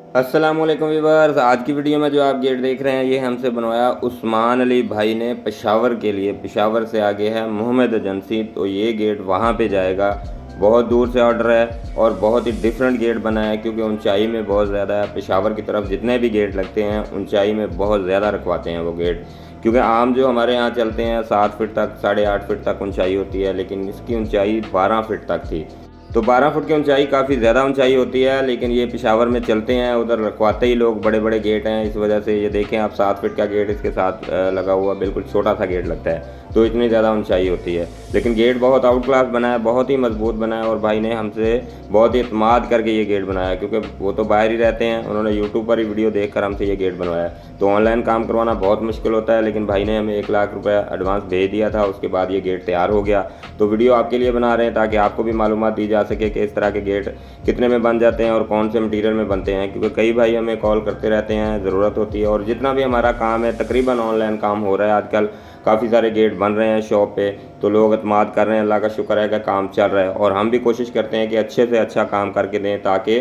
अस्सलामुअलैकुम व्यूअर्स। आज की वीडियो में जो आप गेट देख रहे हैं ये हमसे बनवाया उस्मान अली भाई ने पेशावर के लिए। पेशावर से आगे है मोहम्मद एजेंसी, तो ये गेट वहाँ पे जाएगा। बहुत दूर से ऑर्डर है और बहुत ही डिफरेंट गेट बना है क्योंकि ऊंचाई में बहुत ज़्यादा है। पेशावर की तरफ जितने भी गेट लगते हैं ऊंचाई में बहुत ज़्यादा रखवाते हैं वो गेट, क्योंकि आम जो हमारे यहाँ चलते हैं 7 फीट तक 8.5 फीट तक ऊंचाई होती है, लेकिन इसकी ऊंचाई 12 फीट तक थी। तो 12 फुट की ऊंचाई काफ़ी ज़्यादा ऊंचाई होती है, लेकिन ये पेशावर में चलते हैं, उधर रखवाते ही लोग बड़े बड़े गेट हैं। इस वजह से ये देखें आप 7 फीट का गेट इसके साथ लगा हुआ, बिल्कुल छोटा सा गेट लगता है, तो इतनी ज़्यादा ऊंचाई होती है। लेकिन गेट बहुत आउट क्लास बना है, बहुत ही मजबूत बना है और भाई ने हमसे बहुत ही इत्मीद करके ये गेट बनाया, क्योंकि वो तो बाहर ही रहते हैं, उन्होंने यूट्यूब पर ही वीडियो देख कर हमसे ये गेट बनवाया। तो ऑनलाइन काम करवाना बहुत मुश्किल होता है, लेकिन भाई ने हमें 1 लाख रुपये एडवांस भेज दिया था, उसके बाद ये गेट तैयार हो गया। तो वीडियो आपके लिए बना रहे हैं ताकि आपको भी मालूमात दी जा सके कि इस तरह के गेट कितने में बन जाते हैं और कौन से मटेरियल में बनते हैं, क्योंकि कई भाई हमें कॉल करते रहते हैं, ज़रूरत होती है। और जितना भी हमारा काम है तकरीबन ऑनलाइन काम हो रहा है आजकल, काफ़ी सारे गेट बन रहे हैं शॉप पे, तो लोग अतमाद कर रहे हैं। अल्लाह का शुक्र है कि काम चल रहा है और हम भी कोशिश करते हैं कि अच्छे से अच्छा काम करके दें, ताकि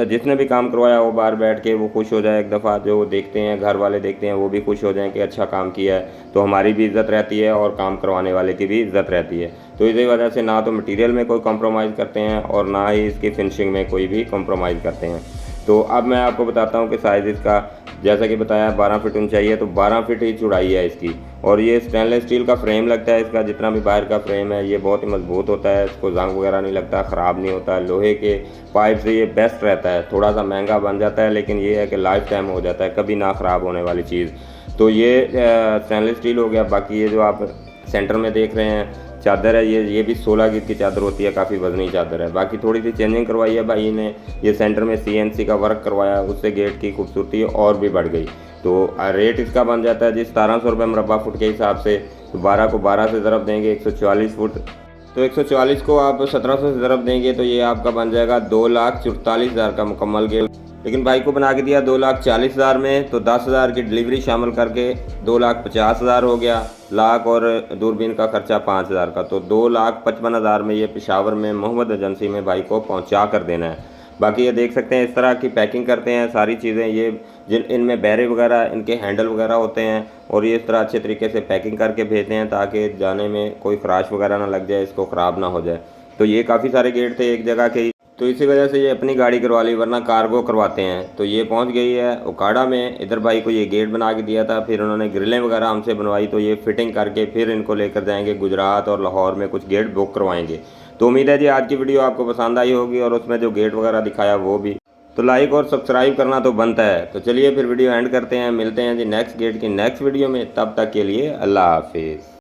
जिसने भी काम करवाया वो बाहर बैठ के वो खुश हो जाए। एक दफ़ा जो देखते हैं, घर वाले देखते हैं, वो भी खुश हो जाएं कि अच्छा काम किया है, तो हमारी भी इज़्ज़त रहती है और काम करवाने वाले की भी इज़्ज़त रहती है। तो इसी वजह से ना तो मटेरियल में कोई कॉम्प्रोमाइज़ करते हैं और ना ही इसकी फिनिशिंग में कोई भी कॉम्प्रोमाइज़ करते हैं। तो अब मैं आपको बताता हूँ कि साइज़ इसका, जैसा कि बताया 12 फीट ऊंचाई है, तो 12 फीट ही चौड़ाई है इसकी। और ये स्टेनलेस स्टील का फ्रेम लगता है इसका, जितना भी बाहर का फ्रेम है ये बहुत ही मजबूत होता है, इसको जंग वगैरह नहीं लगता, ख़राब नहीं होता है। लोहे के पाइप से ये बेस्ट रहता है, थोड़ा सा महंगा बन जाता है, लेकिन ये है कि लाइफ टाइम हो जाता है, कभी ना ख़राब होने वाली चीज़। तो ये स्टेनलेस स्टील हो गया। बाकी ये जो आप सेंटर में देख रहे हैं चादर है, ये भी 16 गज की चादर होती है, काफ़ी वजनी चादर है। बाकी थोड़ी सी चेंजिंग करवाई है भाई ने, ये सेंटर में CNC का वर्क करवाया, उससे गेट की खूबसूरती और भी बढ़ गई। तो रेट इसका बन जाता है जी 1700 रुपये मुरबा फुट के हिसाब से। तो 12 को 12 से ज़रब देंगे 144 फुट, तो 144 को आप 1700 से ज़रब देंगे तो ये आपका बन जाएगा 2,44,000 का मुकम्मल गेट। लेकिन भाई को बना के दिया 2,40,000 में, तो 10,000 की डिलीवरी शामिल करके 2,50,000 हो गया, लाख और दूरबीन का खर्चा 5,000 का, तो 2,55,000 में ये पेशावर में मोहम्मद एजेंसी में भाई को पहुंचा कर देना है। बाकी ये देख सकते हैं इस तरह की पैकिंग करते हैं सारी चीज़ें, ये जिन इनमें बैरे वगैरह, इनके हैंडल वगैरह होते हैं, और ये इस तरह अच्छे तरीके से पैकिंग करके भेजते हैं ताकि जाने में कोई ख़राश वगैरह ना लग जाए, इसको ख़राब ना हो जाए। तो ये काफ़ी सारे गेट थे एक जगह के ही, तो इसी वजह से ये अपनी गाड़ी करवा ली, वरना कार्गो करवाते हैं। तो ये पहुंच गई है ओकाड़ा में, इधर भाई को ये गेट बना के दिया था, फिर उन्होंने ग्रिलें वगैरह हमसे बनवाई, तो ये फिटिंग करके फिर इनको लेकर जाएंगे गुजरात और लाहौर में कुछ गेट बुक करवाएंगे। तो उम्मीद है जी आज की वीडियो आपको पसंद आई होगी और उसमें जो गेट वगैरह दिखाया वो भी। तो लाइक और सब्सक्राइब करना तो बनता है। तो चलिए फिर वीडियो एंड करते हैं, मिलते हैं जी नेक्स्ट गेट की नेक्स्ट वीडियो में, तब तक के लिए अल्लाह हाफिज़।